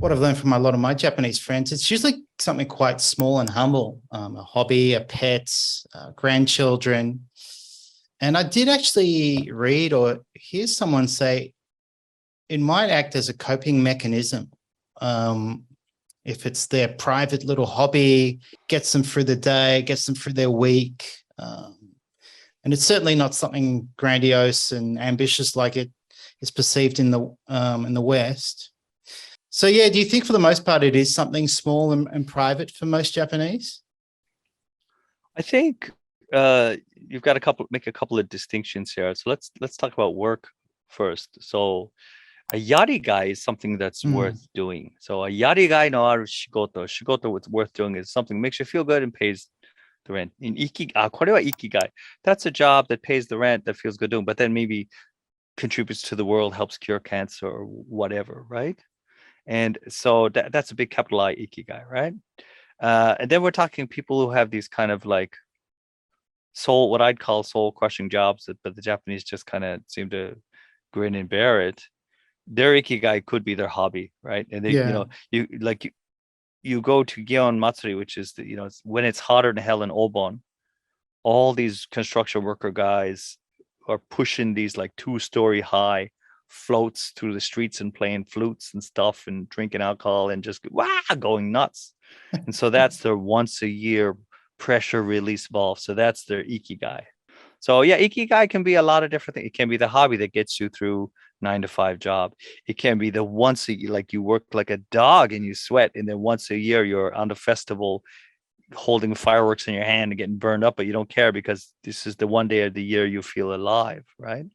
what I've learned from a lot of my Japanese friends, it's usually something quite small and humble, a hobby, a pet, grandchildren. And I did actually read or hear someone say it might act as a coping mechanism. If it's their private little hobby, gets them through the day, gets them through their week. And it's certainly not something grandiose and ambitious like it is perceived in the West. So, yeah, do you think for the most part it is something small and private for most Japanese? I think you've got make a couple of distinctions here. So let's talk about work first. So a yarigai is something that's Mm, worth doing. So a yarigai no aru shigoto what's worth doing is something that makes you feel good and pays the rent. In kore wa ikigai. That's a job that pays the rent that feels good doing, but then maybe contributes to the world, helps cure cancer or whatever, right? And so that's a big capital I ikigai, right? And then we're talking people who have these kind of like what I'd call soul crushing jobs, but the Japanese just kind of seem to grin and bear it. Their ikigai could be their hobby, right? And they, yeah. you go to Gion Matsuri, which is it's when it's hotter than hell in Obon, all these construction worker guys are pushing these like 2-story high floats through the streets and playing flutes and stuff and drinking alcohol and just going nuts. And so that's their once a year pressure release valve. So that's their ikigai. So yeah, ikigai can be a lot of different things. It can be the hobby that gets you through 9 to 5 job. It can be the once a year, like you work like a dog and you sweat, and then once a year you're on the festival holding fireworks in your hand and getting burned up, but you don't care because this is the one day of the year you feel alive, right?